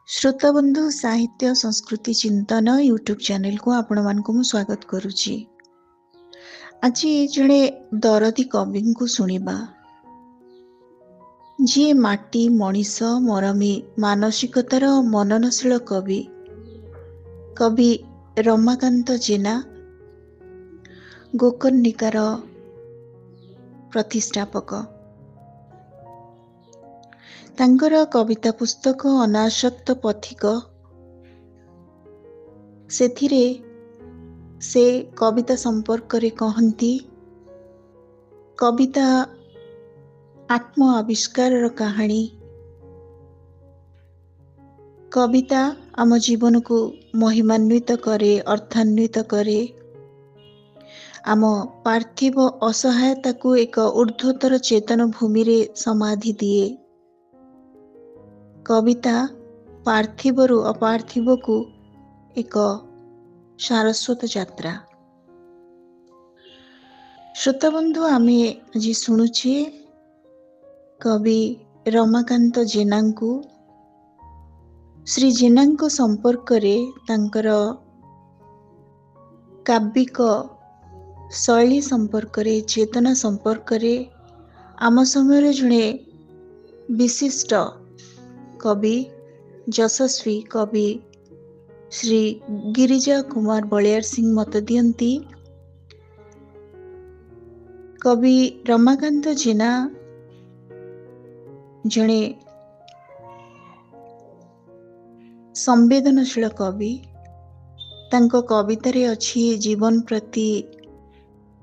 श्रोताबंधु साहित्य संस्कृति चिंतन यूट्यूब चैनल को आपण मानक मु स्वागत करुछि। आज जड़े दरदी कवि को सुनिबा जी माटी मनीष मरमी मानसिकतार मननशील कवि कवि रमाकांत जेना गोकर्णिकार प्रतिष्ठापक। तांकर कविता पुस्तक अनासक्त पथिक सेथिरे से कविता संपर्क रे कहंती कविता आत्म आविष्कार कहानी। कविता आम जीवन को महिमान्वित करे, अर्थान्वित करे, आम पार्थिव असहायता को एक ऊर्ध्वतर चेतन भूमि रे समाधि दिए। कविता पार्थिवरु अपार्थिव को एक सारस्वत यात्रा। श्रोताबंधु आमे आज शुणुचे कवि रमाकांत जेना को। श्री जेना संपर्क रे तांकर काव्यिक शैली संपर्क रे, चेतना संपर्क रे आम समय जड़े विशिष्ट कवि यशस्वी कवि श्री गिरिजा कुमार बलियार सिंह मत दियंती। कवि रमाकांत जेना जड़े संवेदनशील कवि। तांको कवितारे अच्छी जीवन प्रति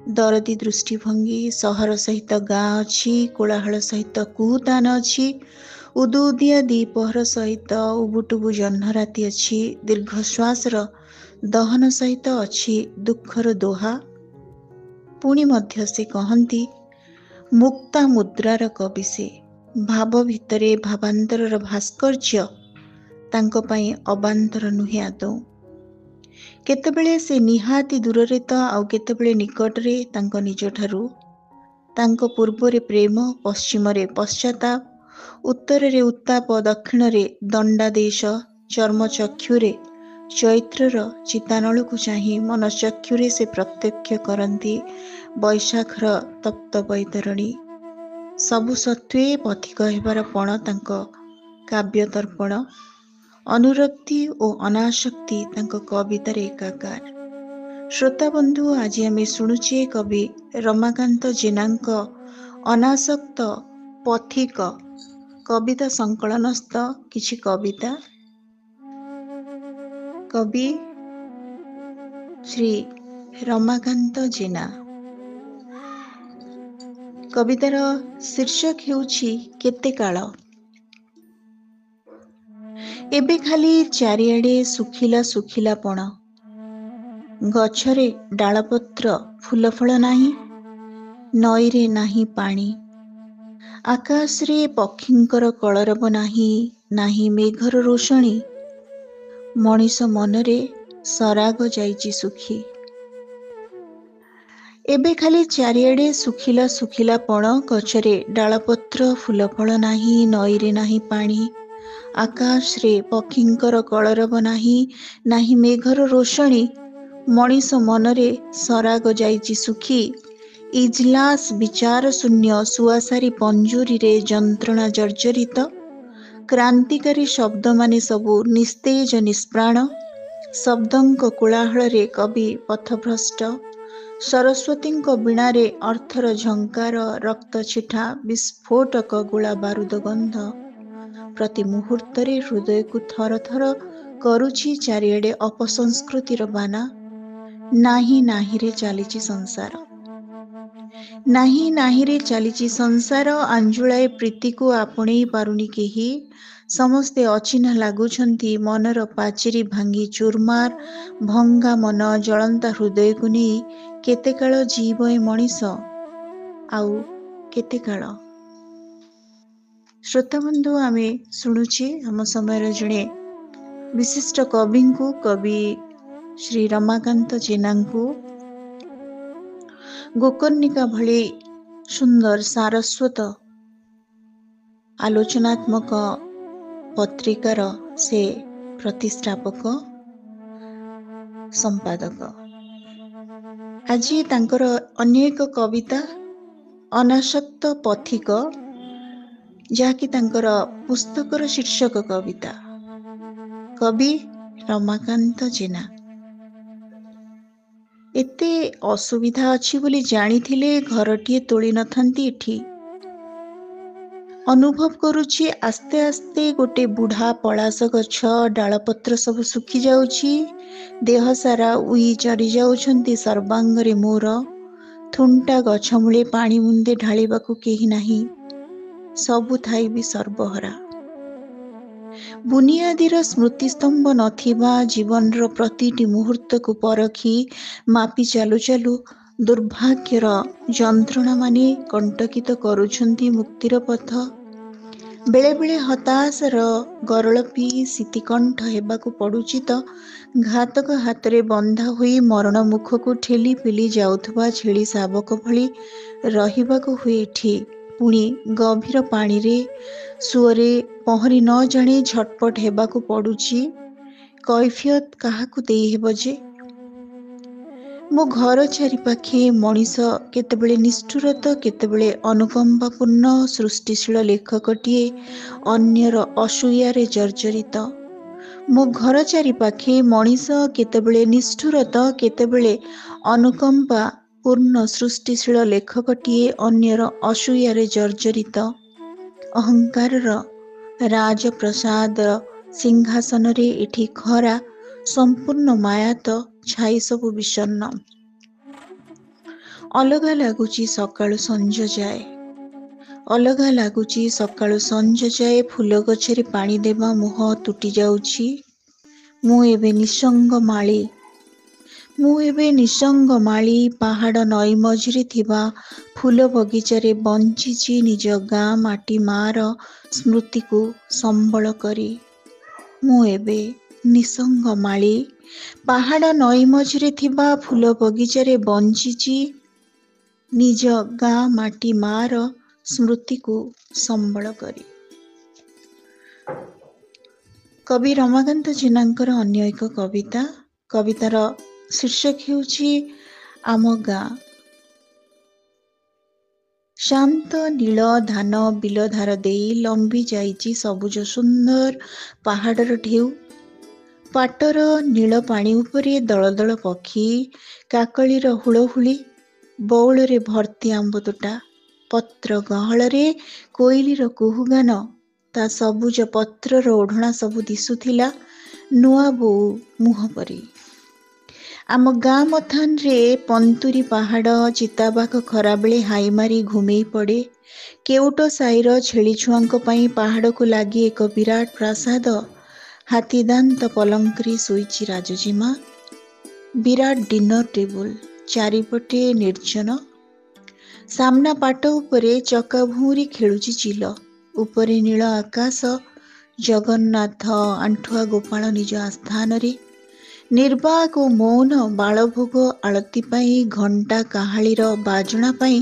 दरदी दृष्टिभंगी, सहर सहित गाँ अच्छी, कोलाहल सहित कुहुतान अच्छी, उदुदिया दीपहर सहित उबुटुबु जह्न राति अच्छी, दीर्घश्वास दहन सहित अच्छी दुखर दोहा। पुणी मध्य से कहंती मुक्ता मुद्रार कवि से, भाव भितरे भावांतर भास्कर्य तांको पई अबांतर नुहे आदौ। केतेबेले से निहाती दूर तो आउ केतेबेले निकटरे तांको निज ठारू। तांको पूर्वरे प्रेम, पश्चिम रे पश्चाताप, उत्तर रे उत्ताप, दक्षिण रे दंडादेश, चर्मचक्षुरे चैत्रर चितानल को चाही मनचक्षुरे से प्रत्यक्ष करती बैशाखर तप्त बैतरणी। सबु सत्वे पथिक हेबार पण तांको काव्य तर्पण। अनुरक्ति और अनासक्ति तांको कवितार एकाकार। श्रोता बंधु आज आमे शुणुचे कवि रमाकांत जेनांक अनासक्त पथिक कविता संकलनस्थ किछि कविता। कवि श्री रमाकांत जेना। कवितार शीर्षक हेउछि केते काल। एबे खाली चारिआडे सुखिला सुखिला पण, गछरे डालपत्र फूल फल नाही, नईरे नाही पानी, आकाश रे पक्षींकर कलरब नाही, नाही मेघर रोषणी, मनीष मनरे सराग जाइछि सुखी। एबे खाली चारिआडे सुखिला सुखिला पण, गछरे डालपत्र फूल फल नाही, नईरे नाही पानी, आकाश रे पक्षींकर कलरब नाही, नाही मेघर रोषणी, मनीष मनरे सराग जाइछि सुखी। इजलास विचार शून्य सुआसारी पंजुरी रे जंत्रणा जर्जरित, क्रांतिकारी शब्द माने सबु निस्तेज निष्प्राण, शब्दंक कोलाहल रे कवि पथभ्रष्ट, सरस्वतींक बीणा रे अर्थर झंकार, रक्त छिठा विस्फोटक गोला बारूद गंध, प्रति मुहूर्त रे हृदय को थर थर करुछि चारिआडे अपसंस्कृतिर बाना। नाही नाही रे चालिछि संसार, नाही नाही रे चालिछि संसार, आंजुलाए प्रीति को आपणेई पारुनी केही, समस्ते अचिन्हा लागुछंती मनर पाचेरी भांगी चूरमार, भंगा मन जलंता हृदय को नहीं केते काल जीव ए मनीष आउ केते काल। श्रोता बंधु आमे शुणुचे आम समय जड़े विशिष्ट कवि को, कवि श्री रमाकांत जेना को। गोकर्णिका भली सुंदर सारस्वत आलोचनात्मक ପତ୍ରିକାର ସେ ପ୍ରତିଷ୍ଠାପକ ସମ୍ପାଦକ। ଆଜି ତାଙ୍କର ଅନ୍ୟ ଏକ କବିତା ଅନାସକ୍ତ ପଥିକ, ଯାହାକି ତାଙ୍କର ପୁସ୍ତକର ଶୀର୍ଷକ କବିତା। କବି ରମାକାନ୍ତ ଜେନା। ଏତେ ଅସୁବିଧା ଅଛି ବୋଲି ଜାଣିଥିଲେ ଘରଟିଏ ତୋଳି ନଥାନ୍ତି ଏଠି। ଅନୁଭବ କରୁଛି ଆସ୍ତେ ଆସ୍ତେ ଗୋଟେ ବୁଢା ପଳାସ ଗଛ ଡାଳପତ୍ର ସବୁ ଶୁଖି ଯାଉଛି। ଦେହ ସାରା ଉଇ ଚରି ଯାଉଛନ୍ତି ସର୍ବାଙ୍ଗରେ ମୋର। ଥୁଣ୍ଟା ଗଛ ମୂଳେ ପାଣି ମୁନ୍ଦେ ଢାଳିବାକୁ କେହି ନାହିଁ। ସବୁ ଥାଇ ବି ସର୍ବହରା। ବୁନିଆଦିର ସ୍ମୃତିସ୍ତମ୍ଭ ନଥିବା ଜୀବନର ପ୍ରତିଟି ମୁହୂର୍ତ୍ତକୁ ପରଖି ମାପି ଚାଲୁ ଚାଲୁ ଦୁର୍ଭାଗ୍ୟର ଯନ୍ତ୍ରଣାମାନେ କଣ୍ଟକିତ କରୁଛନ୍ତି ମୁକ୍ତିର ପଥ। ବେଳେବେଳେ ହତାଶର ଗରଳ ପିଇ ଶୀତିକଣ୍ଠ ହେବାକୁ ପଡୁଛି ତ ଘାତକ ହାତରେ ବନ୍ଧା ହୋଇ ମରଣ ମୁଖକୁ ଠେଲି ପେଲି ଯାଉଥିବା ଛେଳି ଶାବକ ଭଳି ରହିବାକୁ ହୁଏ ଏଠି। ପୁଣି ଗଭୀର ପାଣିରେ ସୁଅରେ ପହଁରି ନ ଜାଣି ଝଟପଟ ହେବାକୁ ପଡୁଛି। କୈଫିୟତ କାହାକୁ ଦେଇହେବ ଯେ? ମୋ ଘର ଚାରିପାଖେ ମଣିଷ କେତେବେଳେ ନିଷ୍ଠୁର ତ କେତେବେଳେ ଅନୁକମ୍ପାପୂର୍ଣ୍ଣ ସୃଷ୍ଟିଶୀଳ ଲେଖକଟିଏ ଅନ୍ୟର ଅସୂୟାରେ ଜର୍ଜରିତ। ମୋ ଘର ଚାରିପାଖେ ମଣିଷ କେତେବେଳେ ନିଷ୍ଠୁର ତ କେତେବେଳେ ଅନୁକମ୍ପା ପୂର୍ଣ୍ଣ ସୃଷ୍ଟିଶୀଳ ଲେଖକଟିଏ ଅନ୍ୟର ଅସୂୟାରେ ଜର୍ଜରିତ। ଅହଙ୍କାରର ରାଜପ୍ରସାଦ ସିଂହାସନରେ ଏଠି ଖରା ସମ୍ପୂର୍ଣ୍ଣ ମାୟାତ, ଛାଇ ସବୁ ବିଷଣ୍ଣ। ଅଲଗା ଲାଗୁଛି ସକାଳୁ ସଞ୍ଜ ଯାଏ। ଅଲଗା ଲାଗୁଛି ସକାଳୁ ସଞ୍ଜ ଯାଏ। ଫୁଲ ଗଛରେ ପାଣି ଦେବା ମୋହ ତୁଟି ଯାଉଛି। ମୁଁ ଏବେ ନିଃସଙ୍ଗ ମାଳି। ମୁଁ ଏବେ ନିଃସଙ୍ଗ ମାଳି। ପାହାଡ଼ ନଈ ମଝିରେ ଥିବା ଫୁଲ ବଗିଚାରେ ବଞ୍ଚିଛି ନିଜ ଗାଁ ମାଟି ମାର ସ୍ମୃତିକୁ ସମ୍ବଳ କରି। ମୁଁ ଏବେ ନିଃସଙ୍ଗ ମାଳି। ପାହାଡ଼ ନଈ ମଝିରେ ଥିବା ଫୁଲ ବଗିଚାରେ ବଞ୍ଚିଛି ନିଜ ଗାଁ ମାଟି ମାର ସ୍ମୃତିକୁ ସମ୍ବଳ କରି। କବି ରମାକାନ୍ତ ଜେନାଙ୍କର ଅନ୍ୟ ଏକ କବିତା। କବିତାର ଶୀର୍ଷକ ହେଉଛି ଆମ ଗାଁ। ଶାନ୍ତ ନୀଳ ଧାନ ବିଲ ଧାର ଦେଇ ଲମ୍ବି ଯାଇଛି ସବୁଜ ସୁନ୍ଦର ପାହାଡ଼ର ଢେଉ। ପାଟର ନୀଳ ପାଣି ଉପରେ ଦଳ ଦଳ ପକ୍ଷୀ, କାକଳିର ହୁଳହୁଳି, ବଉଳରେ ଭର୍ତ୍ତି ଆମ୍ବତୋଟା, ପତ୍ର ଗହଳରେ କୋଇଲିର କୁହୁଗାନ। ତା ସବୁଜ ପତ୍ରର ଓଢ଼ଣା ସବୁ ଦିଶୁଥିଲା ନୂଆ ବୋଉ ମୁହଁ ପରି। ଆମ ଗାଁ ମଥାନରେ ପନ୍ତୁରୀ ପାହାଡ଼, ଚିତାବାଘ ଖରାବେଳେ ହାଇମାରି ଘୁମେଇ ପଡ଼େ। କେଉଟ ସାହିର ଛେଳି ଛୁଆଙ୍କ ପାଇଁ ପାହାଡ଼କୁ ଲାଗି ଏକ ବିରାଟ ପ୍ରାସାଦ। ହାତୀଦାନ୍ତ ପଲଙ୍କରେ ଶୋଇଛି ରାଜଜିମା। ବିରାଟ ଡିନର ଟେବୁଲ, ଚାରିପଟେ ନିର୍ଜନ। ସାମ୍ନା ପାଟ ଉପରେ ଚକା ଭଉଁରୀ ଖେଳୁଛି ଚିଲ। ଉପରେ ନୀଳ ଆକାଶ। ଜଗନ୍ନାଥ ଆଣ୍ଠୁଆ ଗୋପାଳ ନିଜ ଆସ୍ଥାନରେ। ନିର୍ବାକ ଓ ମୌନ ବାଳଭୋଗ ଆଳତି ପାଇଁ, ଘଣ୍ଟା କାହାଳିର ବାଜଣା ପାଇଁ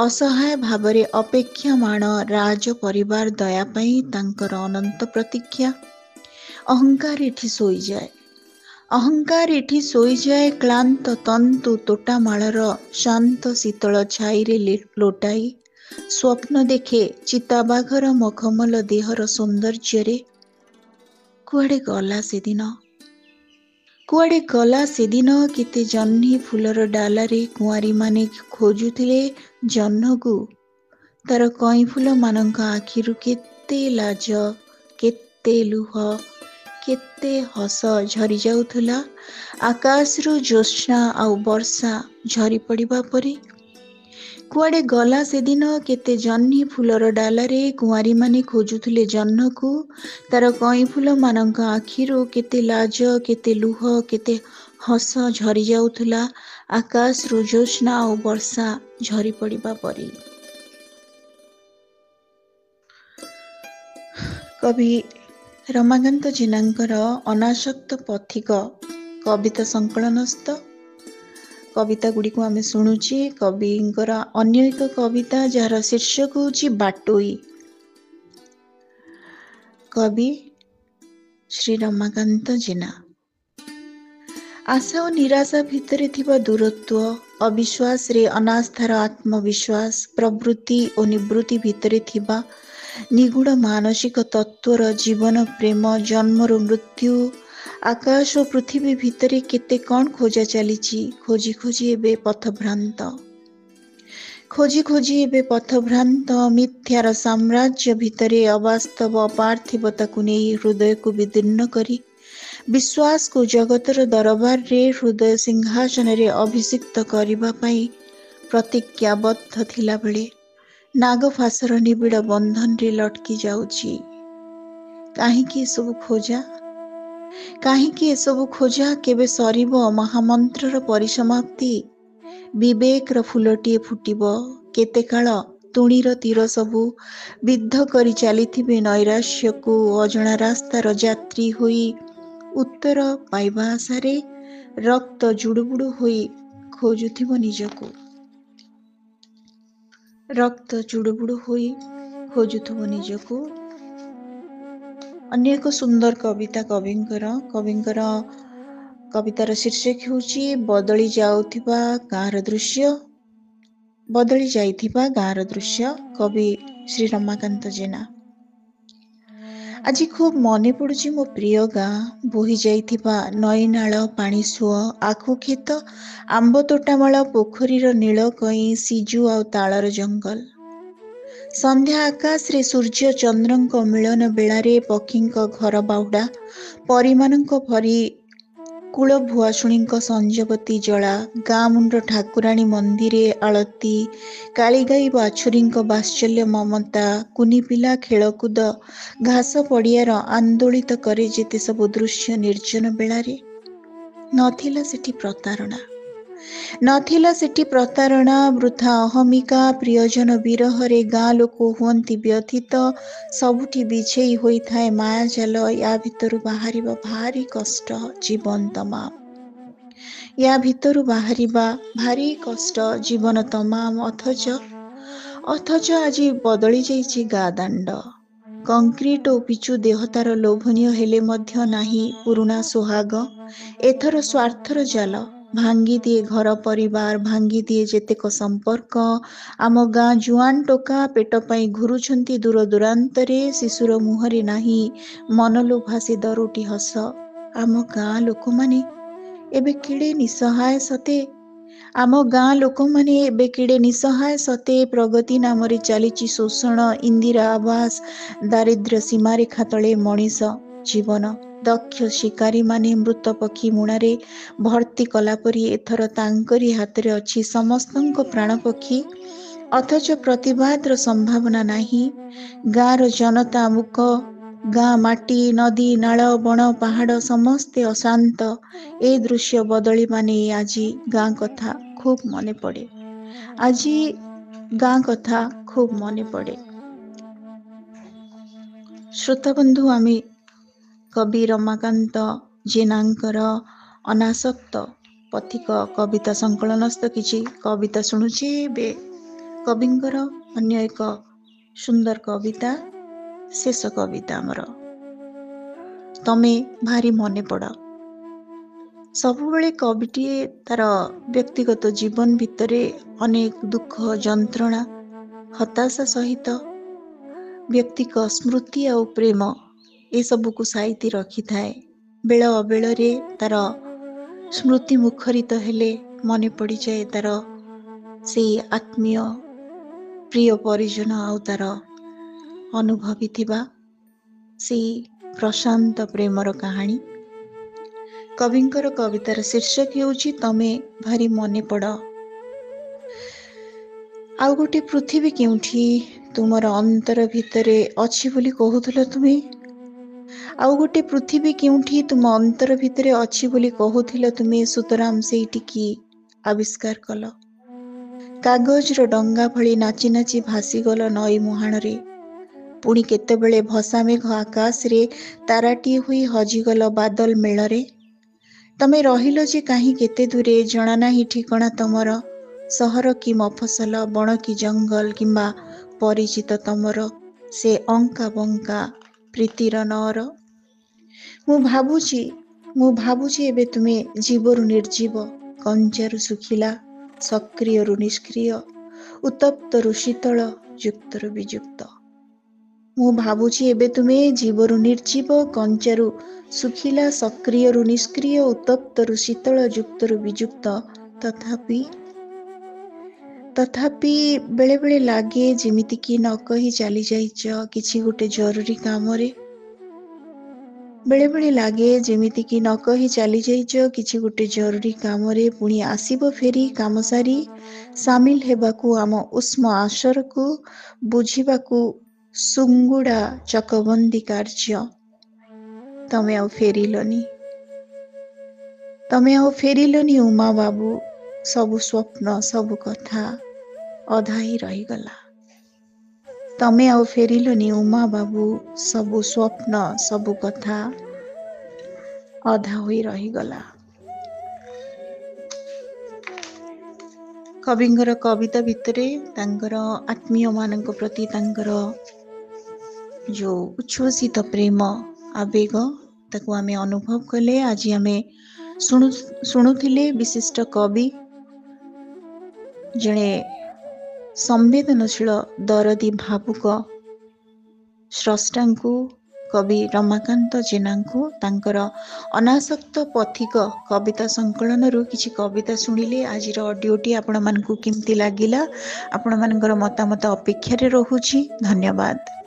ଅସହାୟ ଭାବରେ ଅପେକ୍ଷାମାଣ ରାଜ ପରିବାର ଦୟା ପାଇଁ ତାଙ୍କର ଅନନ୍ତ ପ୍ରତୀକ୍ଷା। ଅହଙ୍କାର ଏଠି ଶୋଇଯାଏ। ଅହଙ୍କାର ଏଠି ଶୋଇଯାଏ କ୍ଳାନ୍ତ ତନ୍ତୁ ତୋଟାମାଳର ଶାନ୍ତ ଶୀତଳ ଛାଇରେ ଲୋଟାଇ। ସ୍ୱପ୍ନ ଦେଖେ ଚିତାବାଘର ମଖମଲ ଦେହର ସୌନ୍ଦର୍ଯ୍ୟରେ। କୁଆଡ଼େ ଗଲା ସେଦିନ? କୁଆଡ଼େ ଗଲା ସେଦିନ? କେତେ ଜହ୍ନି ଫୁଲର ଡାଲାରେ କୁଆଁରୀମାନେ ଖୋଜୁଥିଲେ ଜହ୍ନକୁ। ତାର କଇଁଫୁଲମାନଙ୍କ ଆଖିରୁ କେତେ ଲାଜ, କେତେ ଲୁହ, କେତେ ହସ ଝରି ଯାଉଥିଲା ଆକାଶରୁ ଜ୍ୟୋତ୍ସ୍ନା ଆଉ ବର୍ଷା ଝରି ପଡ଼ିବା ପରି। କୁଆଡ଼େ ଗଲା ସେଦିନ? କେତେ ଜହ୍ନି ଫୁଲର ଡାଲାରେ କୁଆଁରୀମାନେ ଖୋଜୁଥିଲେ ଜହ୍ନକୁ। ତାର କଇଁଫୁଲମାନଙ୍କ ଆଖିରୁ କେତେ ଲାଜ, କେତେ ଲୁହ, କେତେ ହସ ଝରି ଯାଉଥିଲା ଆକାଶରୁ ଜ୍ୟୋତ୍ସ୍ନା ଆଉ ବର୍ଷା ଝରି ପଡ଼ିବା ପରି। କବି ରମାକାନ୍ତ ଜେନାଙ୍କର ଅନାସକ୍ତ ପଥିକ କବିତା ସଂକଳନସ୍ଥ କବିତା ଗୁଡ଼ିକୁ ଆମେ ଶୁଣୁଛି। କବିଙ୍କର ଅନ୍ୟ ଏକ କବିତା ଯାହାର ଶୀର୍ଷକ ହେଉଛି ବାଟୋଇ। କବି ଶ୍ରୀ ରମାକାନ୍ତ ଜେନା। ଆଶା ଓ ନିରାଶା ଭିତରେ ଥିବା ଦୂରତ୍ୱ, ଅବିଶ୍ୱାସରେ ଅନାସ୍ଥାର ଆତ୍ମବିଶ୍ୱାସ, ପ୍ରବୃତ୍ତି ଓ ନିବୃତ୍ତି ଭିତରେ ଥିବା ନିଗୁଢ଼ ମାନସିକ ତତ୍ତ୍ୱର ଜୀବନ ପ୍ରେମ, ଜନ୍ମରୁ ମୃତ୍ୟୁ, ଆକାଶ ଓ ପୃଥିବୀ ଭିତରେ କେତେ କ'ଣ ଖୋଜା ଚାଲିଛି। ଖୋଜି ଖୋଜି ଏବେ ପଥଭ୍ରାନ୍ତ, ମିଥ୍ୟାର ସାମ୍ରାଜ୍ୟ ଭିତରେ ଅବାସ୍ତବ ଅପାର୍ଥିବତାକୁ ନେଇ ହୃଦୟକୁ ବିଦୀର୍ଣ୍ଣ କରି ବିଶ୍ୱାସକୁ ଜଗତର ଦରବାରରେ ହୃଦୟ ସିଂହାସନରେ ଅଭିଷିକ୍ତ କରିବା ପାଇଁ ପ୍ରତିଜ୍ଞାବଦ୍ଧ ଥିଲାବେଳେ ନାଗଫାସର ନିବିଡ଼ ବନ୍ଧନରେ ଲଟକି ଯାଉଛି। କାହିଁକି ଏସବୁ ଖୋଜା? କେବେ ସରିବ ମହାମନ୍ତ୍ରର ପରିସମାପ୍ତି? ବିବେକର ଫୁଲଟିଏ ଫୁଟିବ କେତେକାଳ? ତୁଣୀର ତୀର ସବୁ ବିଦ୍ଧ କରି ଚାଲିଥିବେ ନୈରାଶ୍ୟକୁ। ଅଜଣା ରାସ୍ତାର ଯାତ୍ରୀ ହୋଇ ଉତ୍ତର ପାଇବା ଆଶାରେ ରକ୍ତ ଜୁଡୁବୁଡୁ ହୋଇ ଖୋଜୁଥିବ ନିଜକୁ। ଅନ୍ୟ ଏକ ସୁନ୍ଦର କବିତା କବିତାର ଶୀର୍ଷକ ହେଉଛି ବଦଳି ଯାଇଥିବା ଗାଁର ଦୃଶ୍ୟ। କବି ଶ୍ରୀ ରମାକାନ୍ତ ଜେନା। ଆଜି ଖୁବ୍ ମନେ ପଡୁଛି ମୋ ପ୍ରିୟ ଗାଁ, ବୋହି ଯାଇଥିବା ନଈ ନାଳ ପାଣି ସୁଅ, ଆଖୁ କ୍ଷେତ, ଆମ୍ବ ତୋଟାମାଳ, ପୋଖରୀର ନୀଳ କଇଁ, ସିଜୁ ଆଉ ତାଳର ଜଙ୍ଗଲ। ସନ୍ଧ୍ୟା ଆକାଶରେ ସୂର୍ଯ୍ୟ ଚନ୍ଦ୍ରଙ୍କ ମିଳନ ବେଳାରେ ପକ୍ଷୀଙ୍କ ଘର ବାହୁଡ଼ା, ପରୀମାନଙ୍କ ଭରି କୁଳ ଭୁଆସୁଣୀଙ୍କ ସଞ୍ଜବତୀ ଜଳା, ଗାଁ ମୁଣ୍ଡ ଠାକୁରାଣୀ ମନ୍ଦିରେ ଆଳତୀ, କାଳିଗାଈ ବାଛୁରୀଙ୍କ ବାତ୍ସଲ୍ୟ ମମତା, କୁନି ପିଲା ଖେଳକୁଦ, ଘାସ ପଡ଼ିଆର ଆନ୍ଦୋଳିତ କରେ ଯେତେ ସବୁ ଦୃଶ୍ୟ ନିର୍ଜନ ବେଳାରେ। ନଥିଲା ସେଠି ପ୍ରତାରଣା, ବୃଥା ଅହମିକା, ପ୍ରିୟଜନ ବିରହରେ ଗାଁ ଲୋକ ହୁଅନ୍ତି ବ୍ୟଥିତ। ସବୁଠି ବିଛେଇ ହୋଇଥାଏ ମାୟାଜାଲ। ୟା ଭିତରୁ ବାହାରିବା ଭାରି କଷ୍ଟ ଜୀବନ ତମାମ। ଅଥଚ ଆଜି ବଦଳି ଯାଇଛି ଗାଁ ଦାଣ୍ଡ। କଂକ୍ରିଟ ଓ ପିଚୁ ଦେହ ତାର ଲୋଭନୀୟ ହେଲେ ମଧ୍ୟ ନାହିଁ ପୁରୁଣା ସୁହାଗ। ଏଥର ସ୍ୱାର୍ଥର ଜାଲ ଭାଙ୍ଗିଦିଏ ଘର ପରିବାର, ଭାଙ୍ଗିଦିଏ ଯେତେକ ସମ୍ପର୍କ। ଆମ ଗାଁ ଜୁଆନ୍ ଟୋକା ପେଟ ପାଇଁ ଘୁରୁଛନ୍ତି ଦୂର ଦୂରାନ୍ତରେ। ଶିଶୁର ମୁହଁରେ ନାହିଁ ମନଲୋଭା ସେ ଦରୁଟି ହସ। ଆମ ଗାଁ ଲୋକମାନେ ଏବେ କେଡ଼େ ନିସହାୟ ସତେ। ପ୍ରଗତି ନାମରେ ଚାଲିଛି ଶୋଷଣ, ଇନ୍ଦିରା ଆବାସ, ଦାରିଦ୍ର୍ୟ ସୀମାରେଖା ତଳେ ମଣିଷ ଜୀବନ। ଦକ୍ଷ ଶିକାରୀମାନେ ମୃତ ପକ୍ଷୀ ମୁଣାରେ ଭର୍ତ୍ତି କଲାପରି ଏଥର ତାଙ୍କରି ହାତରେ ଅଛି ସମସ୍ତଙ୍କ ପ୍ରାଣପକ୍ଷୀ। ଅଥଚ ପ୍ରତିବାଦର ସମ୍ଭାବନା ନାହିଁ। ଗାଁର ଜନତା ମୂକ। ଗାଁ ମାଟି, ନଦୀ, ନାଳ, ବଣ, ପାହାଡ଼ ସମସ୍ତେ ଅଶାନ୍ତ। ଏ ଦୃଶ୍ୟ ବଦଳିବା ନେଇ ଆଜି ଗାଁ କଥା ଖୁବ୍ ମନେ ପଡ଼େ। ଶ୍ରୋତାବନ୍ଧୁ, ଆମେ କବି ରମାକାନ୍ତ ଜେନାଙ୍କର ଅନାସକ୍ତ ପଥିକ କବିତା ସଂକଳନସ୍ଥ କିଛି କବିତା ଶୁଣୁଛେ। ଏବେ କବିଙ୍କର ଅନ୍ୟ ଏକ ସୁନ୍ଦର କବିତା, ଶେଷ କବିତା ଆମର ତମେ ଭାରି ମନେ ପଡ଼। ସବୁବେଳେ କବିଟିଏ ତାର ବ୍ୟକ୍ତିଗତ ଜୀବନ ଭିତରେ ଅନେକ ଦୁଃଖ, ଯନ୍ତ୍ରଣା, ହତାଶା ସହିତ ବ୍ୟକ୍ତିଙ୍କ ସ୍ମୃତି ଆଉ ପ୍ରେମ ଏସବୁକୁ ସାଇତି ରଖିଥାଏ। ବେଳ ଅବେଳରେ ତାର ସ୍ମୃତି ମୁଖରିତ ହେଲେ ମନେ ପଡ଼ିଯାଏ ତାର ସେଇ ଆତ୍ମୀୟ ପ୍ରିୟ ପରିଜନ ଆଉ ତାର ଅନୁଭବୀ ଥିବା ସେଇ ପ୍ରଶାନ୍ତ ପ୍ରେମର କାହାଣୀ। କବିଙ୍କର କବିତାର ଶୀର୍ଷକ ହେଉଛି ତମେ ଭାରି ମନେ ପଡ଼। ଆଉ ଗୋଟେ ପୃଥିବୀ କେଉଁଠି ତୁମର ଅନ୍ତର ଭିତରେ ଅଛି ବୋଲି କହୁଥିଲ ତୁମେ। ସୁତରାଂ ସେଇଟି କି ଆବିଷ୍କାର କଲ। କାଗଜର ଡଙ୍ଗା ଭଳି ନାଚି ନାଚି ଭାସିଗଲ ନଈ ମୁହାଣରେ। ପୁଣି କେତେବେଳେ ଭସାମେଘ ଆକାଶରେ ତାରାଟିଏ ହୋଇ ହଜିଗଲ ବାଦଲ ମେଳରେ। ତମେ ରହିଲ ଯେ କାହିଁ କେତେ ଦୂରେ, ଜଣା ନାହିଁ ଠିକଣା ତମର। ସହର କି ମଫସଲ, ବଣ କି ଜଙ୍ଗଲ, କିମ୍ବା ପରିଚିତ ତମର ସେ ଅଙ୍କା ବଙ୍କା ପ୍ରୀତିର ନଅର। ମୁଁ ଭାବୁଛି ଏବେ ତୁମେ ଜୀବରୁ ନିର୍ଜୀବ, କଞ୍ଚାରୁ ଶୁଖିଲା, ସକ୍ରିୟରୁ ନିଷ୍କ୍ରିୟ, ଉତ୍ତପ୍ତରୁ ଶୀତଳ, ଯୁକ୍ତରୁ ବିଯୁକ୍ତ। ମୁଁ ଭାବୁଛି ଏବେ ତୁମେ ଜୀବରୁ ନିର୍ଜୀବ, କଞ୍ଚାରୁ ଶୁଖିଲା, ସକ୍ରିୟରୁ ନିଷ୍କ୍ରିୟ, ଉତ୍ତପ୍ତରୁ ଶୀତଳ, ଯୁକ୍ତରୁ ବିଯୁକ୍ତ। ତଥାପି ବେଳେ ବେଳେ ଲାଗେ ଯେମିତିକି ନ କହି ଚାଲି ଯାଇଛ କିଛି ଗୋଟେ ଜରୁରୀ କାମରେ। ବେଳେବେଳେ ଲାଗେ ଯେମିତିକି ନ କହି ଚାଲି ଯାଇଛ କିଛି ଗୋଟେ ଜରୁରୀ କାମରେ, ପୁଣି ଆସିବ ଫେରି କାମ ସାରି, ସାମିଲ ହେବାକୁ ଆମ ଉଷ୍ମ ଆସରକୁ, ବୁଝିବାକୁ ସୁଙ୍ଗୁଡ଼ା ଚକବନ୍ଦୀ କାର୍ଯ୍ୟ। ତମେ ଆଉ ଫେରିଲନି ଉମା ବାବୁ। ସବୁ ସ୍ୱପ୍ନ, ସବୁ କଥା ଅଧା ହିଁ ରହିଗଲା। ତମେ ଆଉ ଫେରିଲନି ଉମା ବାବୁ। ସବୁ ସ୍ୱପ୍ନ, ସବୁ କଥା ଅଧା ହୋଇ ରହିଗଲା। କବିଙ୍କର କବିତା ଭିତରେ ତାଙ୍କର ଆତ୍ମୀୟମାନଙ୍କ ପ୍ରତି ତାଙ୍କର ଯୋଉ ଉଚ୍ଛ୍ୱସିତ ପ୍ରେମ, ଆବେଗ, ତାକୁ ଆମେ ଅନୁଭବ କଲେ। ଆଜି ଆମେ ଶୁଣୁଥିଲେ ବିଶିଷ୍ଟ କବି, ଜଣେ ସମ୍ବେଦନଶୀଳ, ଦରଦୀ, ଭାବୁକ ସ୍ରଷ୍ଟାଙ୍କୁ, କବି ରମାକାନ୍ତ ଜେନାଙ୍କୁ ତାଙ୍କର ଅନାସକ୍ତ ପଥିକ କବିତା ସଂକଳନରୁ କିଛି କବିତା ଶୁଣିଲେ। ଆଜିର ଅଡିଓଟି ଆପଣମାନଙ୍କୁ କେମିତି ଲାଗିଲା? ଆପଣମାନଙ୍କର ମତାମତ ଅପେକ୍ଷାରେ ରହୁଛି। ଧନ୍ୟବାଦ।